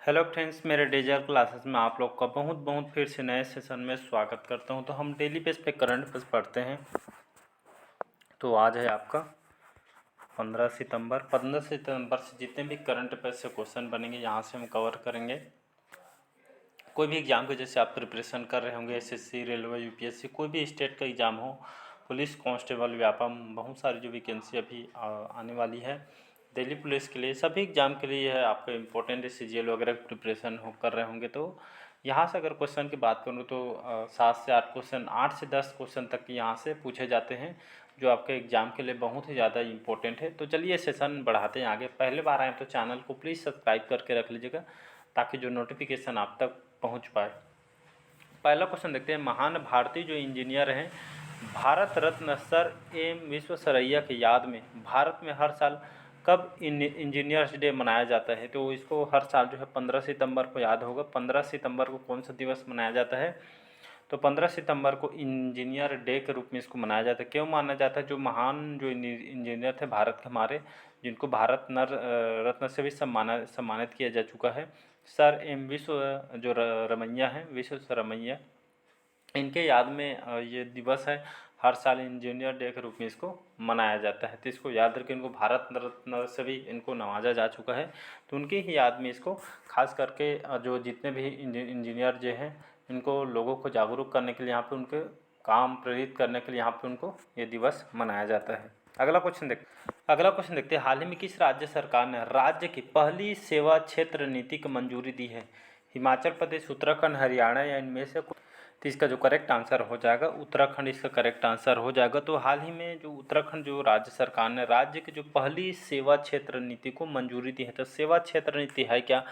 Hello friends, मेरे डेजर classes में आप लोग का बहुत बहुत फिर से नए सेशन में स्वागत करता हूं। तो हम डेली बेस पे करंट अफेयर्स पढ़ते हैं। तो आज है आपका 15 सितंबर से जितने भी करंट अफेयर्स से क्वेश्चन बनेंगे यहाँ से हम कवर करेंगे। कोई भी एग्ज़ाम के जैसे आप प्रिपरेशन कर रहे होंगे, एसएससी, रेलवे, यूपीएससी, कोई भी स्टेट का एग्ज़ाम हो, पुलिस कांस्टेबल, व्यापम, बहुत सारी जो वैकेंसी अभी आने वाली है दिल्ली पुलिस के लिए, सभी एग्ज़ाम के लिए है आपका इम्पोर्टेंट है। सीजीएल वगैरह की प्रिपरेशन कर रहे होंगे तो यहाँ से अगर क्वेश्चन की बात करूँ तो 7 से 8 क्वेश्चन, 8 से 10 क्वेश्चन तक यहाँ से पूछे जाते हैं, जो आपके एग्ज़ाम के लिए बहुत ही ज़्यादा इंपॉर्टेंट है। तो चलिए सेशन बढ़ाते हैं आगे। पहले बार आए तो चैनल को प्लीज़ सब्सक्राइब करके रख लीजिएगा ताकि जो नोटिफिकेशन आप तक पहुंच पाए। पहला क्वेश्चन देखते हैं। महान भारतीय जो इंजीनियर हैं, भारत रत्न सर एम विश्वेश्वरैया की याद में भारत में हर साल कब इंजीनियर्स डे मनाया जाता है? तो इसको हर साल जो है 15 सितंबर को याद होगा। 15 सितंबर को कौन सा दिवस मनाया जाता है? तो 15 सितंबर को इंजीनियर डे के रूप में इसको मनाया जाता है। क्यों माना जाता है? जो महान जो इंजीनियर थे भारत के हमारे, जिनको भारत रत्न से भी सम्मानित किया जा चुका है, सर एम रमैया हैं, विश्वेश्वरैया, इनके याद में ये दिवस है। हर साल इंजीनियर डे के रूप में इसको मनाया जाता है। तो इसको याद रखें, इनको भारत रत्न से भी इनको नवाजा जा चुका है। तो उनकी ही याद में इसको खास करके जो जितने भी इंजीनियर जो हैं, इनको लोगों को जागरूक करने के लिए, यहाँ पे उनके काम प्रेरित करने के लिए यहाँ पे उनको ये दिवस मनाया जाता है। अगला क्वेश्चन देखते हैं। हाल ही में किस राज्य सरकार ने राज्य की पहली सेवा क्षेत्र नीति को मंजूरी दी है? हिमाचल प्रदेश, उत्तराखंड, हरियाणा या इनमें से कोई? तो इसका जो करेक्ट आंसर हो जाएगा उत्तराखंड, इसका करेक्ट आंसर हो जाएगा। तो हाल ही में जो उत्तराखंड जो राज्य सरकार ने राज्य की जो पहली सेवा क्षेत्र नीति को मंजूरी दी है। तो सेवा क्षेत्र नीति है क्या,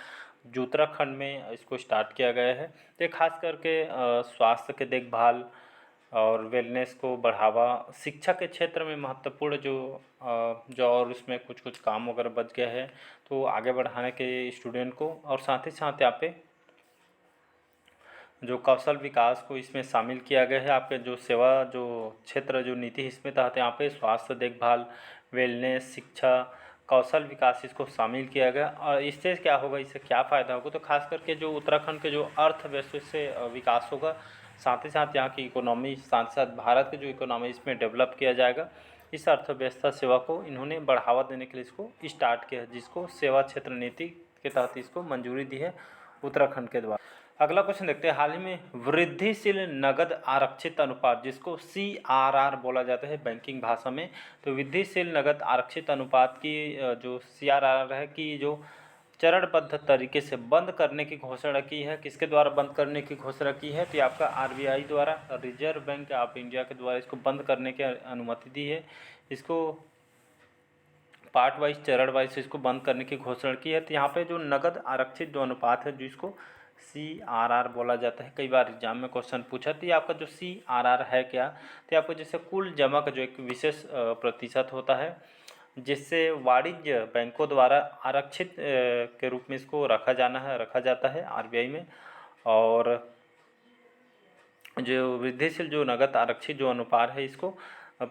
जो उत्तराखंड में इसको स्टार्ट किया गया है। तो खास करके स्वास्थ्य के देखभाल और वेलनेस को बढ़ावा, शिक्षा के क्षेत्र में महत्वपूर्ण जो और उसमें कुछ कुछ काम वगैरह बच गया है तो आगे बढ़ाने के स्टूडेंट को, और साथ ही साथ यहाँ पे जो कौशल विकास को इसमें शामिल किया गया है। आपके जो सेवा जो क्षेत्र जो नीति इसमें तहत यहाँ पे स्वास्थ्य देखभाल, वेलनेस, शिक्षा, कौशल विकास इसको शामिल किया गया। और इससे क्या होगा, इससे क्या फ़ायदा होगा? तो खास करके जो उत्तराखंड के जो अर्थव्यवस्था से विकास होगा, साथ ही साथ यहाँ की इकोनॉमी, साथ साथ भारत की जो इकोनॉमी इसमें डेवलप किया जाएगा। इस अर्थव्यवस्था सेवा को इन्होंने बढ़ावा देने के लिए इसको स्टार्ट किया है, जिसको सेवा क्षेत्र नीति के तहत इसको मंजूरी दी है उत्तराखंड के द्वारा। अगला क्वेश्चन देखते हैं। हाल ही में वृद्धिशील नगद आरक्षित अनुपात, जिसको CRR बोला जाता है बैंकिंग भाषा में, तो वृद्धिशील नगद आरक्षित अनुपात की जो CRR है कि जो चरणबद्ध तरीके से बंद करने की घोषणा की है। किसके द्वारा बंद करने की घोषणा की है? तो ये आपका RBI द्वारा, रिजर्व बैंक ऑफ इंडिया के द्वारा इसको बंद करने की अनुमति दी है। इसको पार्ट वाइज, चरण वाइज इसको बंद करने की घोषणा की है। तो यहाँ पे जो नगद आरक्षित जो अनुपात है, जिसको CRR बोला जाता है, कई बार एग्जाम में क्वेश्चन पूछा। तो ये आपका जो CRR है क्या, तो आपको जैसे कुल जमा का जो एक विशेष प्रतिशत होता है, जिससे वाणिज्य बैंकों द्वारा आरक्षित के रूप में इसको रखा जाता है RBI में। और जो वृद्धिशील जो नगद आरक्षित जो अनुपात है, इसको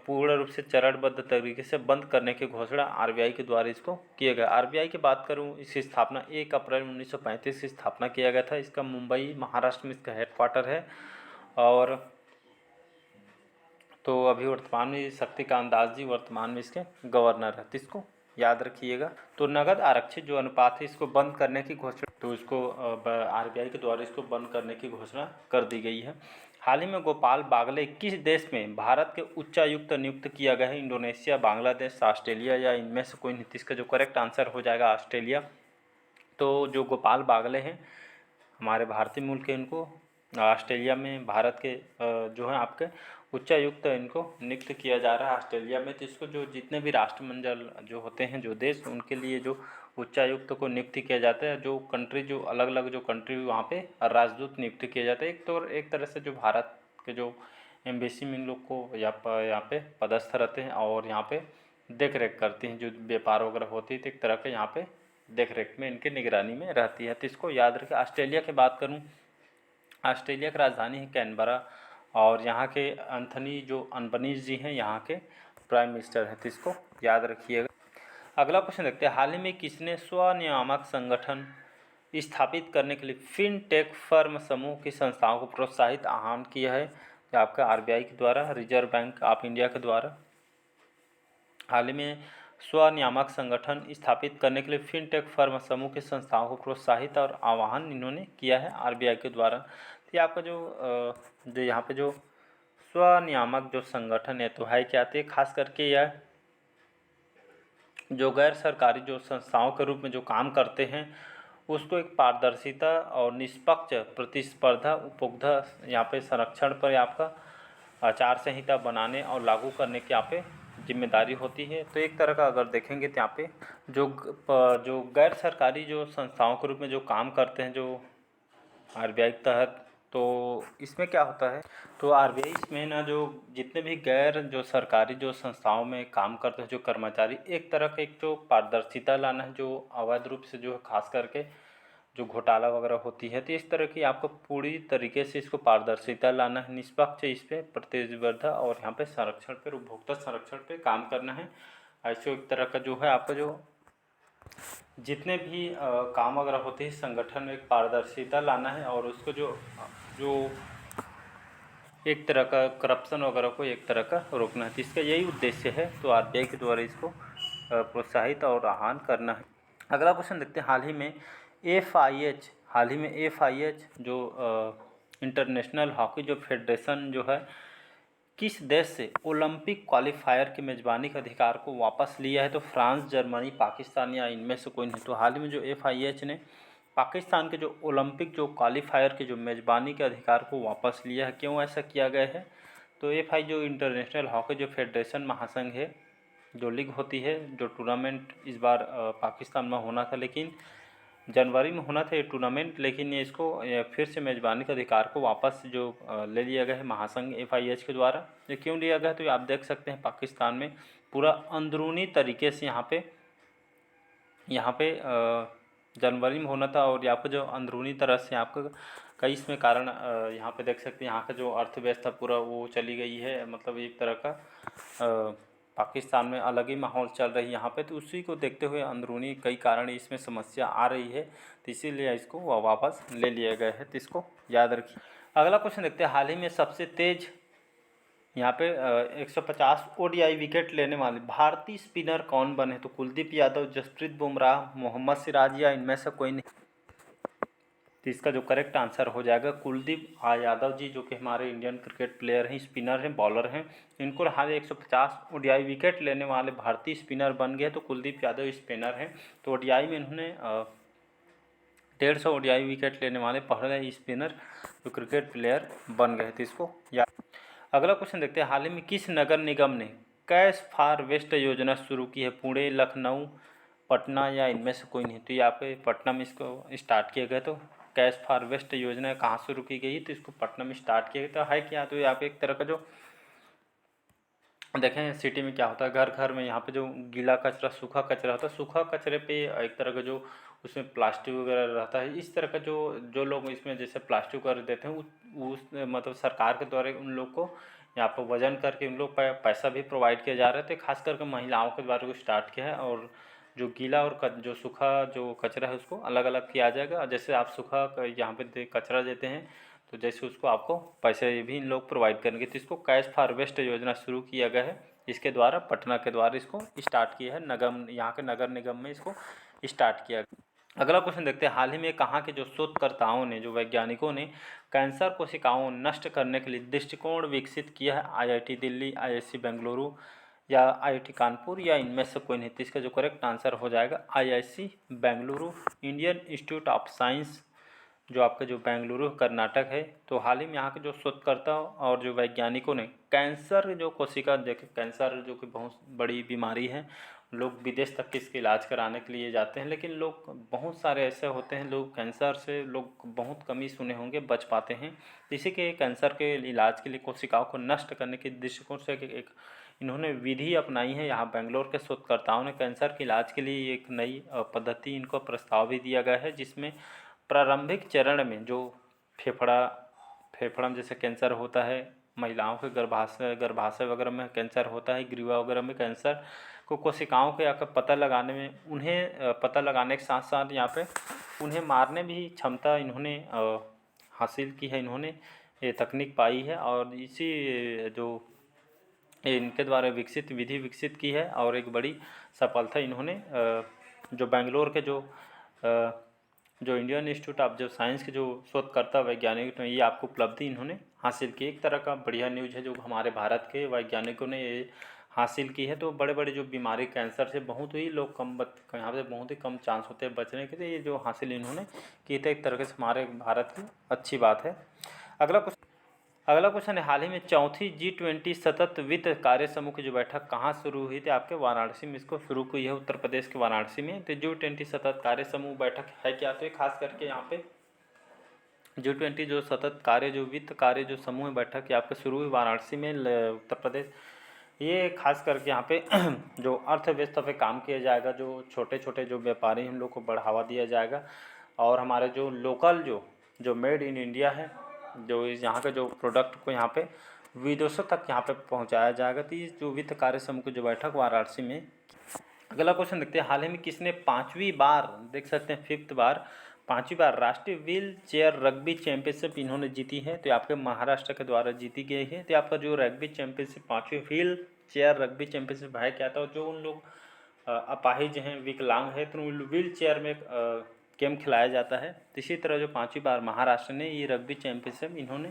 पूर्ण रूप से चरणबद्ध तरीके से बंद करने की घोषणा RBI के द्वारा इसको किया गया। RBI की बात करूं, इसकी स्थापना 1 अप्रैल 1935 की स्थापना किया गया था। इसका मुंबई, महाराष्ट्र में इसका हेडक्वार्टर है। और तो अभी वर्तमान में शक्तिकांत दास जी वर्तमान में इसके गवर्नर है, तो इसको याद रखिएगा। तो नगद आरक्षित जो अनुपात है, इसको बंद करने की घोषणा, तो इसको RBI के द्वारा इसको बंद करने की घोषणा कर दी गई है। हाल ही में गोपाल बागले किस देश में भारत के उच्चायुक्त नियुक्त किया गया है? इंडोनेशिया, बांग्लादेश, ऑस्ट्रेलिया या इनमें से कोई नहीं? इसका जो करेक्ट आंसर हो जाएगा ऑस्ट्रेलिया। तो जो गोपाल बागले हैं हमारे भारतीय मूल के, इनको ऑस्ट्रेलिया में भारत के जो हैं आपके उच्चायुक्त इनको नियुक्त किया जा रहा है ऑस्ट्रेलिया में। तो इसको जो जितने भी राष्ट्रमंडल जो होते हैं, जो देश, उनके लिए जो उच्चायुक्त को नियुक्त किया जाता है, जो कंट्री, जो अलग अलग जो कंट्री, वहाँ पे राजदूत नियुक्त किया जाता है। एक तरह से जो भारत के जो एम्बेसी में इन लोग को यहाँ पे पदस्थ रहते हैं और यहाँ पे देख रेख करती हैं, जो व्यापार वगैरह होती है, तो एक तरह के यहाँ पे देख रेख में इनके निगरानी में रहती है। तो इसको याद रखें। ऑस्ट्रेलिया की बात करूँ, ऑस्ट्रेलिया की राजधानी है कैनबरा, और यहाँ के एंथनी जो अल्बनीज़ जी हैं यहाँ के प्राइम मिनिस्टर हैं, तो इसको याद रखिएगा। अगला क्वेश्चन देखते हैं। हाल ही में किसने स्वनियामक संगठन स्थापित करने के लिए फिनटेक फर्म समूह की संस्थाओं को प्रोत्साहित आह्वान किया है, जो आपका आरबीआई के द्वारा, रिजर्व बैंक ऑफ इंडिया के द्वारा। हाल ही में स्वनियामक संगठन स्थापित करने के लिए फिनटेक फर्म समूह की संस्थाओं को प्रोत्साहित और आह्वान इन्होंने किया है आरबीआई के द्वारा। तो ये आपका जो यहाँ पे जो स्वनियामक जो संगठन है तो है क्या, आते खास करके यह जो गैर सरकारी जो संस्थाओं के रूप में जो काम करते हैं उसको एक पारदर्शिता और निष्पक्ष प्रतिस्पर्धा उपभोक्ता यहाँ पे संरक्षण पर आपका आचार संहिता बनाने और लागू करने की यहाँ पे जिम्मेदारी होती है। तो एक तरह का अगर देखेंगे तो यहाँ पे जो गैर सरकारी जो संस्थाओं के रूप में जो काम करते हैं जो आरबीआई के तहत, तो इसमें क्या होता है, तो आरबीआई इसमें ना जो जितने भी गैर जो सरकारी जो संस्थाओं में काम करते हैं जो कर्मचारी, एक तरह का एक जो पारदर्शिता लाना है, जो अवैध रूप से जो खास करके जो घोटाला वगैरह होती है, तो इस तरह की आपको पूरी तरीके से इसको पारदर्शिता लाना है, निष्पक्ष इस पर प्रतिस्पर्धा और यहाँ पे संरक्षण पर, उपभोक्ता संरक्षण पे काम करना है। ऐसे एक तरह का जो है आपका जो जितने भी काम वगैरह होते हैं संगठन में एक पारदर्शिता लाना है और उसको जो एक तरह का करप्शन वगैरह को एक तरह का रोकना है। तो इसका यही उद्देश्य है, तो आरबीआई के द्वारा इसको प्रोत्साहित और आह्वान करना है। अगला क्वेश्चन देखते हैं, हाल ही में एफआईएच जो इंटरनेशनल हॉकी जो फेडरेशन जो है किस देश से ओलंपिक क्वालिफायर की मेज़बानी के अधिकार को वापस लिया है, तो फ्रांस, जर्मनी, पाकिस्तान या इनमें से कोई नहीं। तो हाल ही में जो एफआईएच ने पाकिस्तान के जो ओलंपिक जो क्वालिफायर के जो मेज़बानी के अधिकार को वापस लिया है। क्यों ऐसा किया गया है, तो एफआई जो इंटरनेशनल हॉकी जो फेडरेशन महासंघ है, जो लीग होती है, जो टूर्नामेंट इस बार पाकिस्तान में होना था, लेकिन जनवरी में होना था ये टूर्नामेंट, लेकिन ये इसको फिर से मेज़बानी के अधिकार को वापस जो ले लिया गया है महासंघ एफआईएच के द्वारा। ये क्यों लिया गया, तो आप देख सकते हैं पाकिस्तान में पूरा अंदरूनी तरीके से यहाँ पे जनवरी में होना था, और यहाँ पे जो अंदरूनी तरह से आपका कई इसमें कारण यहाँ पे देख सकते हैं, यहाँ का जो अर्थव्यवस्था पूरा वो चली गई है, मतलब एक तरह का पाकिस्तान में अलग ही माहौल चल रही है यहाँ पे। तो उसी को देखते हुए अंदरूनी कई कारण इसमें समस्या आ रही है, तो इसीलिए इसको वापस ले लिया गया है, तो इसको याद रखिए। अगला क्वेश्चन देखते हैं, हाल ही में सबसे तेज यहाँ पे 150 ओडीआई विकेट लेने वाले भारतीय स्पिनर कौन बने, तो कुलदीप यादव, जसप्रीत बुमराह, मोहम्मद सिराज या इनमें से कोई नहीं। तो इसका जो करेक्ट आंसर हो जाएगा कुलदीप यादव जी, जो कि हमारे इंडियन क्रिकेट प्लेयर हैं, स्पिनर हैं, बॉलर हैं। इनको हाल 150 ओडीआई विकेट लेने वाले भारतीय स्पिनर बन गए, तो कुलदीप यादव स्पिनर हैं। तो ओडीआई में इन्होंने 150 ओडीआई विकेट लेने वाले पहले स्पिनर जो क्रिकेट प्लेयर बन गए थे, इसको याद। अगला क्वेश्चन देखते हैं, हाल ही में किस नगर निगम ने कैश फॉर वेस्ट योजना शुरू की है, पुणे, लखनऊ, पटना या इनमें से कोई नहीं। तो यहाँ पे पटना में इसको स्टार्ट किया गया। तो कैश फॉर वेस्ट योजना कहाँ शुरू की गई, तो इसको पटना में स्टार्ट किया गया। तो है क्या, तो यहाँ पे एक तरह का जो देखें सिटी में क्या होता है, घर घर में यहाँ पे जो गीला कचरा सूखा कचरा होता है, सूखा कचरे पे एक तरह का जो उसमें प्लास्टिक वगैरह रहता है, इस तरह का जो लोग इसमें जैसे प्लास्टिक वगैरह देते हैं उस मतलब सरकार के द्वारा उन लोग को यहाँ पर वजन करके उन लोग पैसा भी प्रोवाइड किया जा रहा है। खास करके महिलाओं के द्वारा को स्टार्ट किया है, और जो गीला और जो सूखा जो कचरा है उसको अलग अलग किया जाएगा। जैसे आप सूखा यहाँ पे कचरा देते हैं, तो जैसे उसको आपको पैसे भी इन लोग प्रोवाइड करेंगे। तो इसको कैश फॉर वेस्ट योजना शुरू किया गया है, इसके द्वारा पटना के द्वारा इसको स्टार्ट किया है, यहाँ के नगर निगम में इसको स्टार्ट किया गया। अगला क्वेश्चन देखते हैं, हाल ही में कहाँ के जो शोधकर्ताओं ने जो वैज्ञानिकों ने कैंसर कोशिकाओं नष्ट करने के लिए दृष्टिकोण विकसित किया है, आईआईटी दिल्ली, आईआईसी बेंगलुरु या आईआईटी कानपुर या इनमें से कोई नहीं। तो इसका जो करेक्ट आंसर हो जाएगा IIC Bengaluru, Indian institute of science जो आपका जो बेंगलुरु कर्नाटक है। तो हाल ही में यहाँ के जो शोधकर्ता और जो वैज्ञानिकों ने कैंसर जो कोशिका देखे, कैंसर जो कि बहुत बड़ी बीमारी है, लोग विदेश तक इसके इलाज कराने के लिए जाते हैं, लेकिन लोग बहुत सारे ऐसे होते हैं, लोग कैंसर से लोग बहुत कम ही सुने होंगे बच पाते हैं। इसी के कैंसर के इलाज के लिए कोशिकाओं को नष्ट करने के दृष्टिकोण से एक इन्होंने विधि अपनाई है। यहाँ बेंगलोर के शोधकर्ताओं ने कैंसर के इलाज के लिए एक नई पद्धति इनको प्रस्ताव भी दिया गया है, जिसमें प्रारंभिक चरण में जो फेफड़ा में जैसे कैंसर होता है, महिलाओं के गर्भाशय वगैरह में कैंसर होता है, ग्रीवा वगैरह में कैंसर को कोशिकाओं के आकर पता लगाने में उन्हें पता लगाने के साथ साथ यहाँ पे उन्हें मारने भी क्षमता इन्होंने हासिल की है, इन्होंने ये तकनीक पाई है और इसी जो इनके द्वारा विकसित विधि विकसित की है और एक बड़ी सफलता इन्होंने जो बेंगलोर के जो इंडियन इंस्टीट्यूट ऑफ जो साइंस के जो शोधकर्ता वैज्ञानिक ये आपको उपलब्धि इन्होंने हासिल की। एक तरह का बढ़िया न्यूज़ है जो हमारे भारत के वैज्ञानिकों ने ये हासिल की है। तो बड़े बड़े जो बीमारी कैंसर से बहुत ही लोग यहाँ पे बहुत ही कम चांस होते हैं बचने के, तो ये जो हासिल इन्होंने की तो एक तरह से हमारे भारत की अच्छी बात है। अगला क्वेश्चन है, हाल ही में चौथी G20 सतत वित्त कार्य समूह की जो बैठक कहाँ शुरू हुई थी? आपके वाराणसी में इसको शुरू हुई है, उत्तर प्रदेश के वाराणसी में। तो G20 सतत कार्य समूह बैठक है क्या? तो खास करके यहाँ पे G20 जो सतत कार्य जो वित्त कार्य जो समूह बैठक आपके शुरू हुई वाराणसी में उत्तर प्रदेश। ये खास करके यहाँ पे जो अर्थव्यवस्था पे काम किया जाएगा, जो छोटे छोटे जो व्यापारी हैं उन लोग को बढ़ावा दिया जाएगा और हमारे जो लोकल जो मेड इन इंडिया है, जो यहाँ के जो प्रोडक्ट को यहाँ पे विदेशों तक यहाँ पे पहुँचाया जाएगा। तो ये जो वित्त कार्य समूह की जो बैठक वाराणसी में। अगला क्वेश्चन देखते हैं, हाल ही में किसने 5वीं बार, देख सकते हैं 5th बार, 5वीं बार राष्ट्रीय व्हील चेयर रग्बी चैंपियनशिप इन्होंने जीती है? तो आपके महाराष्ट्र के द्वारा जीती गई है। तो आपका जो रग्बी चैंपियनशिप 5वीं व्हील चेयर रग्बी चैंपियनशिप है क्या था? जो उन लोग अपाहिज हैं, विकलांग है, तो व्हील चेयर में गेम खिलाया जाता है। तो इसी तरह जो 5वीं बार महाराष्ट्र ने ये रग्बी चैंपियनशिप इन्होंने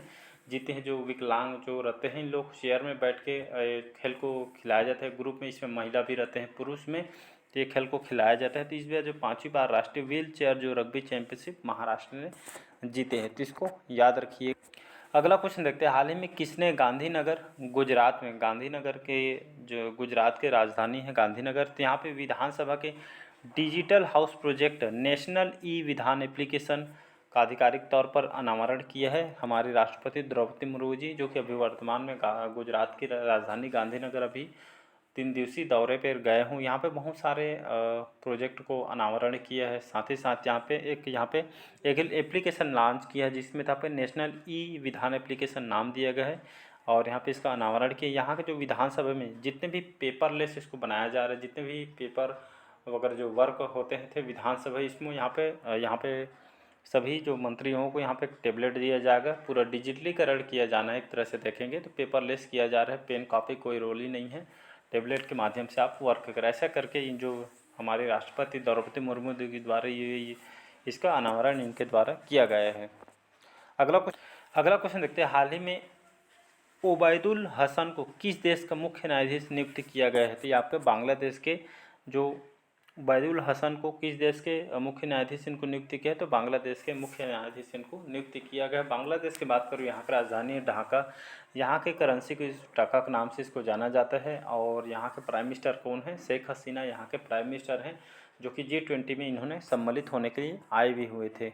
जीते हैं। जो विकलांग जो रहते हैं इन लोग चेयर में बैठ के खेल को खिलाया जाता है। ग्रुप में इसमें महिला भी रहते हैं, पुरुष में, तो ये खेल को खिलाया जाता है। तो इस बार जो 5वीं बार राष्ट्रीय व्हील चेयर जो रग्बी चैंपियनशिप महाराष्ट्र ने जीते हैं, तो इसको याद रखिए। अगला क्वेश्चन देखते हैं, हाल ही में किसने गांधीनगर गुजरात में, गांधीनगर के जो गुजरात के राजधानी है गांधीनगर, तो यहाँ पे विधानसभा के digital house project national e विधान एप्लीकेशन का आधिकारिक तौर पर अनावरण किया है? हमारी राष्ट्रपति द्रौपदी मुर्मू जी, जो कि अभी वर्तमान में गुजरात की राजधानी गांधीनगर अभी 3 दिवसीय दौरे पर गए हूँ। यहाँ पे बहुत सारे प्रोजेक्ट को अनावरण किया है। साथ ही साथ यहाँ पे एक एप्लीकेशन लॉन्च किया है जिसमें यहाँ पे नेशनल ई विधान एप्लीकेशन नाम दिया गया है और यहाँ पे इसका अनावरण किया। यहाँ के जो विधानसभा में जितने भी पेपरलेस इसको बनाया जा रहा है, जितने भी पेपर वगैरह जो वर्क होते थे विधानसभा, इसमें यहाँ पे सभी जो मंत्रियों को यहाँ पे टेबलेट दिया जाएगा। पूरा डिजिटलीकरण किया जाना है। एक तरह से देखेंगे तो पेपरलेस किया जा रहा है, पेन कॉपी कोई रोल ही नहीं है, टेबलेट के माध्यम से आप वर्क करें। ऐसा करके इन जो हमारे राष्ट्रपति द्रौपदी मुर्मू जी के द्वारा ये इसका अनावरण इनके द्वारा किया गया है। अगला क्वेश्चन देखते हैं, हाल ही में ओबैदुल हसन को किस देश का मुख्य न्यायाधीश नियुक्त किया गया है? तो ये आपके बांग्लादेश के जो ओबैदुल हसन को किस देश के मुख्य न्यायाधीश इनको नियुक्त किया है? तो बांग्लादेश के मुख्य न्यायाधीश इनको नियुक्त किया गया है। बांग्लादेश की बात करूँ, यहाँ की राजधानी है ढाका। यहाँ के करेंसी को टाका के नाम से इसको जाना जाता है और यहाँ के प्राइम मिनिस्टर कौन है? शेख हसीना यहाँ के प्राइम मिनिस्टर हैं, जो कि G20 में इन्होंने सम्मिलित होने के लिए आए भी हुए थे।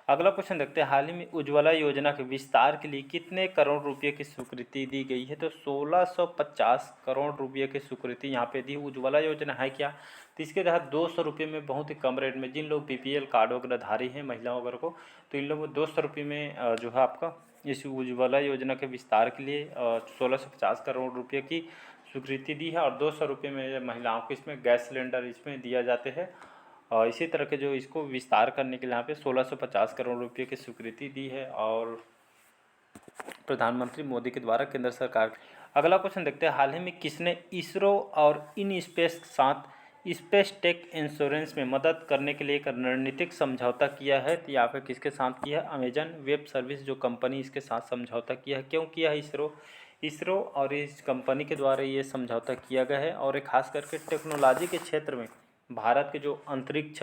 अगला क्वेश्चन देखते हैं, हाल ही में उज्ज्वला योजना के विस्तार के लिए कितने करोड़ रुपये की स्वीकृति दी गई है? तो 1650 करोड़ रुपये की स्वीकृति यहाँ पे दी। उज्ज्वला योजना है क्या? तो इसके तहत 200 रुपये में बहुत ही कम रेट में जिन लोग BPL कार्ड वगैरह धारी हैं महिलाओं वगैरह को, तो इन लोगों को 200 रुपये में जो है आपका इस उज्ज्वला योजना के विस्तार के लिए 1650 करोड़ रुपये की स्वीकृति दी है और 200 रुपये में महिलाओं को इसमें गैस सिलेंडर इसमें दिया जाते हैं। और इसी तरह के जो इसको विस्तार करने के लिए यहाँ पे 1650 करोड़ रुपये की स्वीकृति दी है और प्रधानमंत्री मोदी के द्वारा केंद्र सरकार। अगला क्वेश्चन देखते हैं, हाल ही में किसने इसरो और इन स्पेस के साथ स्पेस टेक इंश्योरेंस में मदद करने के लिए एक रणनीतिक समझौता किया है? तो यहाँ पे किसके साथ किया है? अमेजन वेब सर्विस जो कंपनी इसके साथ समझौता किया है। क्यों किया है? इसरो और इस कंपनी के द्वारा ये समझौता किया गया है और खास करके टेक्नोलॉजी के क्षेत्र में भारत के जो अंतरिक्ष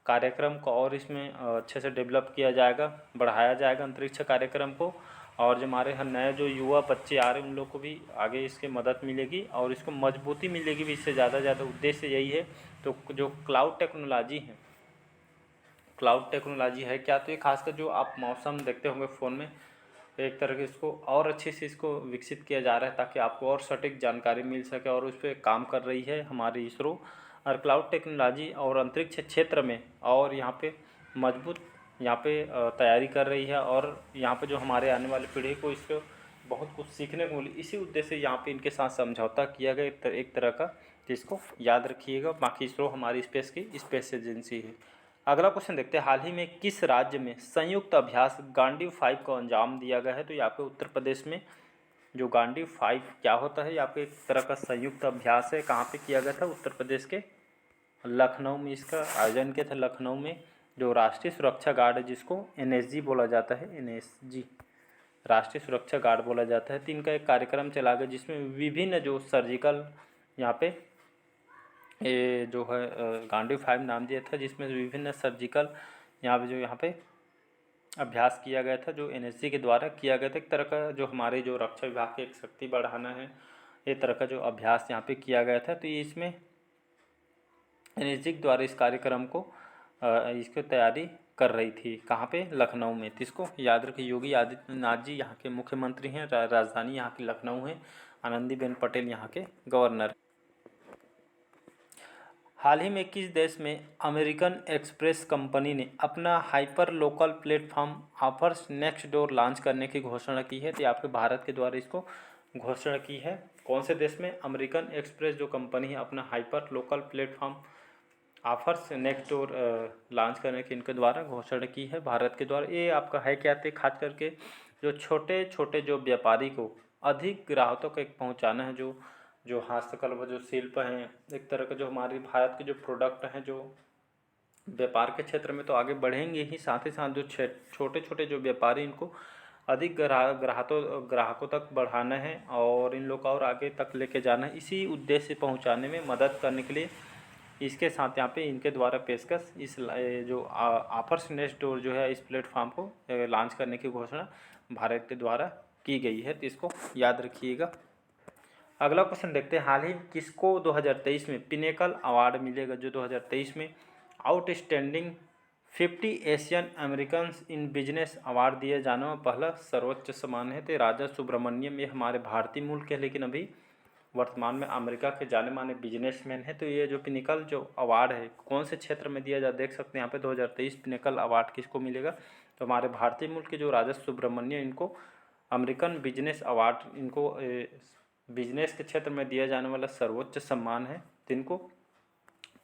कार्यक्रम को और इसमें अच्छे से डेवलप किया जाएगा, बढ़ाया जाएगा अंतरिक्ष कार्यक्रम को। और जो हमारे नए जो युवा बच्चे आ रहे हैं उन लोग को भी आगे इसके मदद मिलेगी और इसको मजबूती मिलेगी भी। इससे ज़्यादा उद्देश्य यही है। तो जो क्लाउड टेक्नोलॉजी है क्या? तो ये खासकर जो आप मौसम देखते होंगे फ़ोन में, एक तरह के इसको और अच्छे से इसको विकसित किया जा रहा है ताकि आपको और सटीक जानकारी मिल सके और उस पर काम कर रही है हमारी इसरो। और क्लाउड टेक्नोलॉजी और अंतरिक्ष क्षेत्र में और यहाँ पे मजबूत तैयारी कर रही है और यहाँ पे जो हमारे आने वाली पीढ़ी को इसको बहुत कुछ सीखने को मिले। इसी उद्देश्य से यहाँ पे इनके साथ समझौता किया गया एक तरह का, जिसको याद रखिएगा। बाकी इसरो हमारी स्पेस एजेंसी है। अगला क्वेश्चन देखते हैं, हाल ही में किस राज्य में संयुक्त अभ्यास गांडीव 5 को अंजाम दिया गया है? तो ये आपके उत्तर प्रदेश में जो गांडीव 5 क्या होता है, ये आपके एक तरह का संयुक्त अभ्यास है। कहाँ पे किया गया था? उत्तर प्रदेश के लखनऊ में इसका आयोजन किया था। लखनऊ में जो राष्ट्रीय सुरक्षा गार्ड है, जिसको एनएसजी बोला जाता है, एनएसजी राष्ट्रीय सुरक्षा गार्ड बोला जाता है, तो इनका एक कार्यक्रम चला गया जिसमें विभिन्न जो सर्जिकल यहाँ पे ये जो है गांडीव 5 नाम दिया था, जिसमें विभिन्न सर्जिकल यहाँ पे अभ्यास किया गया था, जो एनएसजी के द्वारा किया गया था। एक तरह का जो हमारे जो रक्षा विभाग की एक शक्ति बढ़ाना है, ये तरह का जो अभ्यास यहाँ पे किया गया था। तो इसमें एनएसजी के द्वारा इस कार्यक्रम को इसकी तैयारी कर रही थी। कहाँ पे? लखनऊ में। तो इसको याद रखिए, योगी आदित्यनाथ जी यहाँ के मुख्यमंत्री हैं, राजधानी यहाँ की लखनऊ है, आनंदीबेन पटेल यहाँ के गवर्नर। हाल ही में किस देश में अमेरिकन एक्सप्रेस कंपनी ने अपना hyper local platform offers next door launch करने की घोषणा की है? तो आपके भारत के द्वारा इसको घोषणा की है। कौन से देश में? अमेरिकन एक्सप्रेस जो कंपनी है अपना hyper local platform offers next door launch करने की इनके द्वारा घोषणा की है भारत के द्वारा। ये आपका है क्या? खास करके जो छोटे छोटे जो व्यापारी को अधिक ग्राहकों तक पहुँचाना है, जो हस्तकला जो शिल्प हैं, एक तरह का जो हमारे भारत के जो प्रोडक्ट हैं, जो व्यापार के क्षेत्र में तो आगे बढ़ेंगे ही, साथ ही साथ जो छोटे छोटे जो व्यापारी, इनको अधिक ग्राहकों तक बढ़ाना है और इन लोग का और आगे तक लेके जाना है। इसी उद्देश्य से पहुंचाने में मदद करने के लिए इसके साथ यहाँ पे इनके द्वारा पेशकश इस जो ऑफर्स नेक्स्ट डोर जो है, इस प्लेटफॉर्म को लॉन्च करने की घोषणा भारत के द्वारा की गई है। तो इसको याद रखिएगा। अगला क्वेश्चन देखते हैं, हाल ही किसको 2023 में पिनेकल अवार्ड मिलेगा? जो 2023 में outstanding 50 Asian American in business award दिए जाने में पहला सर्वोच्च सम्मान है। तो राजा सुब्रमण्यम, ये हमारे भारतीय मूल के, लेकिन अभी वर्तमान में अमेरिका के जाने माने बिजनेसमैन है। तो ये जो पिनेकल जो अवार्ड है कौन से क्षेत्र में दिया जाए, देख सकते हैं यहाँ पे 2023 पिनेकल अवार्ड किसको मिलेगा? तो हमारे भारतीय मूल के जो राजा सुब्रमण्यम, इनको अमेरिकन बिजनेस अवार्ड, इनको बिजनेस के क्षेत्र में दिया जाने वाला सर्वोच्च सम्मान है। तो इनको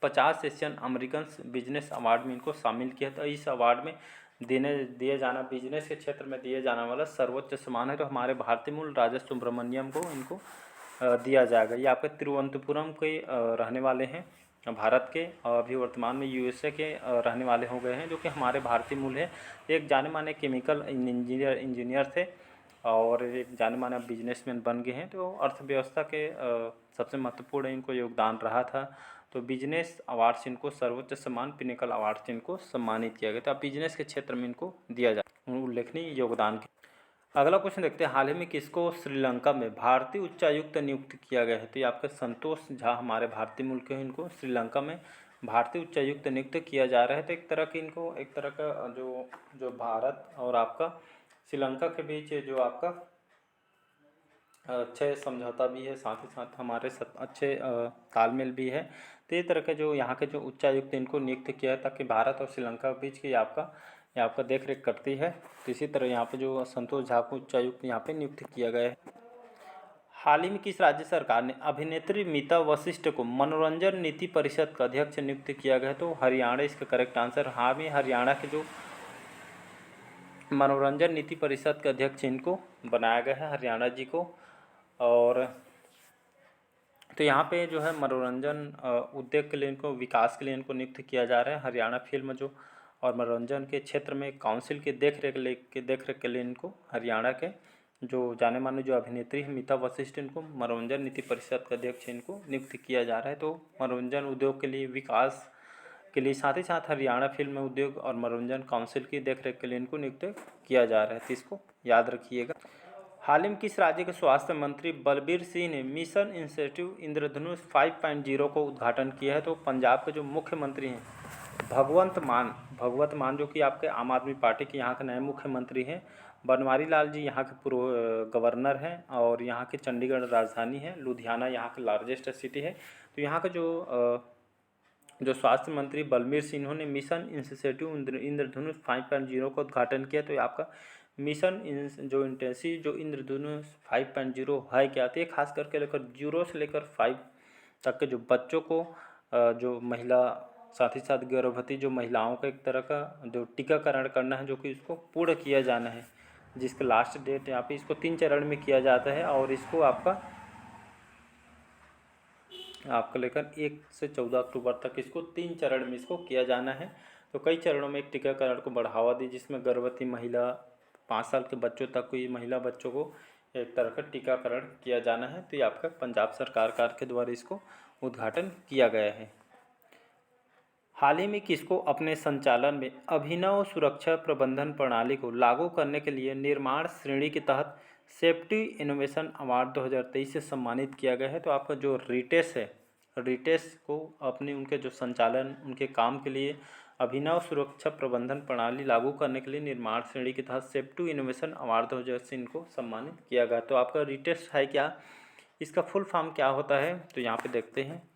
50 एशियन अमेरिकन बिजनेस अवार्ड में इनको शामिल किया था। इस अवार्ड में दिए जाना बिजनेस के क्षेत्र में दिए जाने वाला सर्वोच्च सम्मान है। तो हमारे भारतीय मूल राजा सुब्रमण्यम को इनको दिया जाएगा। ये आपके तिरुवनंतपुरम के रहने वाले हैं भारत के, और अभी वर्तमान में यूएसए के रहने वाले हो गए हैं, जो कि हमारे भारतीय मूल है। एक जाने माने केमिकल इंजीनियर थे और एक जाने माने बिजनेसमैन बन गए हैं। तो अर्थव्यवस्था के सबसे महत्वपूर्ण इनको योगदान रहा था। तो बिजनेस अवार्ड से इनको सर्वोच्च सम्मान पिनेकल अवार्ड से इनको सम्मानित किया गया। तो अब बिजनेस के क्षेत्र में इनको दिया जाए उल्लेखनीय योगदान के। अगला क्वेश्चन देखते हैं, हाल ही में किसको श्रीलंका में भारतीय उच्चायुक्त नियुक्त किया गया है? तो ये आपका संतोष झा हमारे भारतीय मूल के हैं, इनको श्रीलंका में भारतीय उच्चायुक्त नियुक्त किया जा रहा है। तो एक तरह का जो भारत और आपका श्रीलंका के बीच जो आपका अच्छे समझौता भी है, साथ ही साथ हमारे अच्छे तालमेल भी है। तो ये तरह के जो यहाँ के जो उच्चायुक्त इनको नियुक्त किया है, ताकि भारत और श्रीलंका के बीच की आपका देख रेख करती है। तो इसी तरह यहाँ पे जो संतोष झा को उच्चायुक्त यहाँ पे नियुक्त किया गया है। हाल ही में किस राज्य सरकार ने अभिनेत्री मीता वशिष्ठ को मनोरंजन नीति परिषद का अध्यक्ष नियुक्त किया गया है? तो हरियाणा इसका करेक्ट आंसर। हाँ, में हरियाणा के जो मनोरंजन नीति परिषद के अध्यक्ष इनको बनाया गया है, हरियाणा जी को। और तो यहाँ पे जो है मनोरंजन उद्योग के लिए इनको, विकास के लिए इनको नियुक्त किया जा रहा है। हरियाणा फिल्म जो और मनोरंजन के क्षेत्र में काउंसिल की देख रेख के लिए इनको हरियाणा के जो जाने माने जो अभिनेत्री है मीता वशिष्ठ, इनको मनोरंजन नीति परिषद का अध्यक्ष इनको नियुक्त किया जा रहा है। तो मनोरंजन उद्योग के लिए, विकास के लिए, साथ ही साथ हरियाणा फिल्म उद्योग और मनोरंजन काउंसिल की देखरेख के लिए इनको नियुक्त किया जा रहा है। तो इसको याद रखिएगा। हाल ही में किस राज्य के स्वास्थ्य मंत्री बलबीर सिंह ने मिशन इंसेटिव इंद्रधनुष 5.0 को उद्घाटन किया है? तो पंजाब के जो मुख्यमंत्री हैं भगवंत मान, जो कि आपके आम आदमी पार्टी के यहाँ के नए मुख्यमंत्री हैं। बनवारी लाल जी यहाँ के पूर्व गवर्नर हैं और यहाँ के चंडीगढ़ राजधानी है, लुधियाना यहाँ का लार्जेस्ट सिटी है। तो यहाँ का जो स्वास्थ्य मंत्री बलबीर सिंह, इन्होंने मिशन इंसेटिव इंद्रधनुष 5.0 का उद्घाटन किया। तो आपका मिशन जो इंटेंसिव जो इंद्रधनुष 5.0 है क्या? तो ये खास करके लेकर 0 से लेकर 5 तक के जो बच्चों को, जो महिला साथ ही साथ गर्भवती जो महिलाओं का एक तरह का जो टीकाकरण करना है, जो कि इसको पूर्ण किया जाना है, जिसका लास्ट डेट यहाँ पे इसको 3 चरण में किया जाता है और इसको आपका लेकर 1 से 14 अक्टूबर तक इसको 3 चरण में इसको किया जाना है। तो कई चरणों में एक टीकाकरण को बढ़ावा दी, जिसमें गर्भवती महिला 5 साल के बच्चों तक हुई महिला बच्चों को एक तरह का टीकाकरण किया जाना है। तो ये आपका पंजाब सरकार के द्वारा इसको उद्घाटन किया गया है। हाल ही में किसको अपने संचालन में अभिनव सुरक्षा प्रबंधन प्रणाली को लागू करने के लिए निर्माण श्रेणी के तहत सेफ्टी इनोवेशन अवार्ड 2023 से सम्मानित किया गया है। तो आपका जो रिटेस है, रिटेस को अपने उनके जो संचालन उनके काम के लिए अभिनव सुरक्षा प्रबंधन प्रणाली लागू करने के लिए निर्माण श्रेणी के तहत सेफ्टी इनोवेशन अवार्ड 2023 इनको सम्मानित किया गया। तो आपका रिटेस है क्या, इसका फुल फॉर्म क्या होता है, तो यहाँ पे देखते हैं।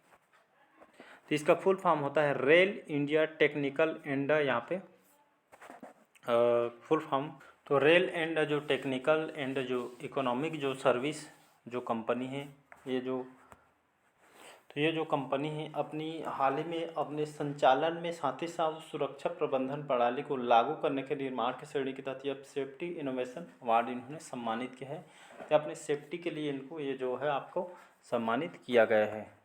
तो इसका फुल फॉर्म होता है रेल इंडिया टेक्निकल एंड, यहाँ पे फुल फॉर्म तो रेल एंड जो टेक्निकल एंड जो इकोनॉमिक जो सर्विस जो कंपनी है, ये जो कंपनी है अपनी हाल ही में अपने संचालन में साथ ही साथ सुरक्षा प्रबंधन प्रणाली को लागू करने के निर्माण की श्रेणी के तहत यह सेफ्टी इनोवेशन अवार्ड इन्होंने सम्मानित किया है। तो अपने सेफ्टी के लिए इनको ये जो है आपको सम्मानित किया गया है।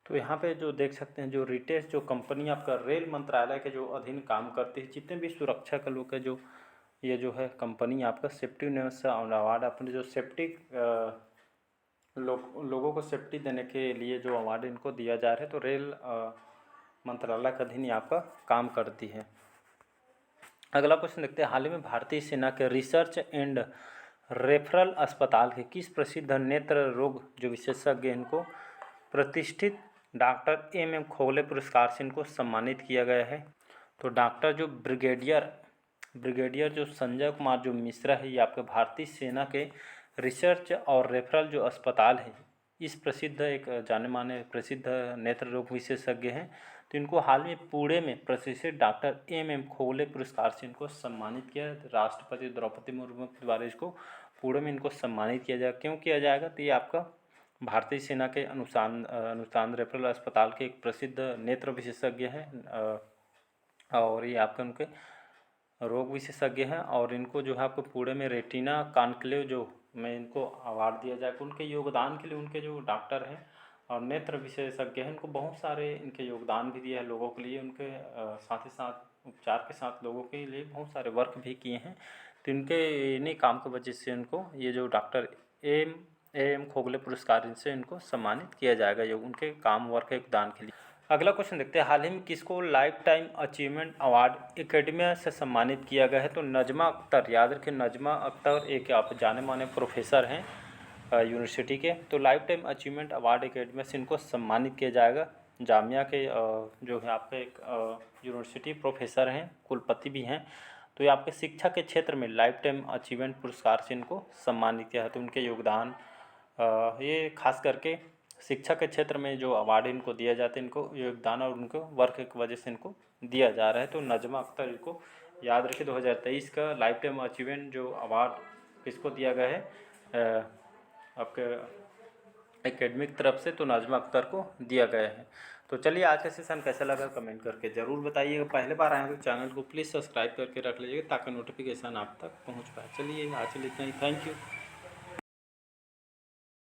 तो यहाँ पे जो देख सकते हैं, जो रिटेस जो कंपनी आपका रेल मंत्रालय के जो अधीन काम करती है, जितने भी सुरक्षा का लोग है, जो ये जो है कंपनी आपका सेफ्टी इनोवेशन अवार्ड अपने जो सेफ्टी लोगों को सेफ्टी देने के लिए जो अवार्ड इनको दिया जा रहा है, तो रेल मंत्रालय के अधीन आपका काम करती है। अगला क्वेश्चन देखते हैं, हाल ही में भारतीय सेना के रिसर्च एंड रेफरल अस्पताल के किस प्रसिद्ध नेत्र रोग जो विशेषज्ञ इनको प्रतिष्ठित डॉक्टर एम खोगले पुरस्कार से इनको सम्मानित किया गया है। तो डॉक्टर जो ब्रिगेडियर जो संजय कुमार जो मिश्रा है, ये आपके भारतीय सेना के रिसर्च और रेफरल जो अस्पताल है, इस प्रसिद्ध एक जाने माने प्रसिद्ध नेत्र रोग विशेषज्ञ हैं। तो इनको हाल में पुणे में प्रतिष्ठित डॉक्टर एम खोगले पुरस्कार से इनको सम्मानित किया। राष्ट्रपति द्रौपदी मुर्मू के द्वारा इसको पुणे में इनको सम्मानित किया जाएगा। क्यों किया जाएगा, तो ये आपका भारतीय सेना के अनुसंधान रेफरल अस्पताल के एक प्रसिद्ध नेत्र विशेषज्ञ हैं और ये आपके उनके रोग विशेषज्ञ हैं और इनको जो है आपको पुणे में रेटिना कॉन्क्लेव जो में इनको अवार्ड दिया जाएगा। उनके योगदान के लिए उनके जो डॉक्टर हैं और नेत्र विशेषज्ञ हैं, इनको बहुत सारे इनके योगदान भी दिया है लोगों के लिए। उनके साथ ही साथ उपचार के साथ लोगों के लिए बहुत सारे वर्क भी किए हैं। तो इनके इन्हीं काम की वजह से इनको ये जो डॉक्टर एम खोगले पुरस्कार इनसे इनको सम्मानित किया जाएगा, ये उनके काम वर्क योगदान के लिए। अगला क्वेश्चन देखते हैं, हाल ही में किसको life time achievement award academia से सम्मानित किया गया है। तो नजमा अख्तर, याद रखें नजमा अख्तर एक आप जाने माने प्रोफेसर हैं यूनिवर्सिटी के। तो life time achievement award academia से इनको सम्मानित किया जाएगा। जामिया के जो है आपके एक यूनिवर्सिटी प्रोफेसर हैं, कुलपति भी हैं। तो ये आपके शिक्षा के क्षेत्र में लाइफ टाइम अचीवमेंट पुरस्कार से इनको सम्मानित किया है। तो उनके योगदान ये खास करके शिक्षा के क्षेत्र में जो अवार्ड इनको दिया जाता है, इनको योगदान और उनको वर्क की वजह से इनको दिया जा रहा है। तो नजमा अख्तर इनको याद रखिए 2023 का लाइफ टाइम अचीवमेंट जो अवार्ड किसको दिया गया है आपके एकेडमिक तरफ से, तो नजमा अख्तर को दिया गया है। तो चलिए आज का सेशन कैसा लगा कमेंट करके ज़रूर बताइएगा। पहले बार आए तो चैनल को प्लीज़ सब्सक्राइब करके रख लीजिएगा ताकि नोटिफिकेशन आप तक पहुँच पाए। चलिए आज इतना ही, थैंक यू।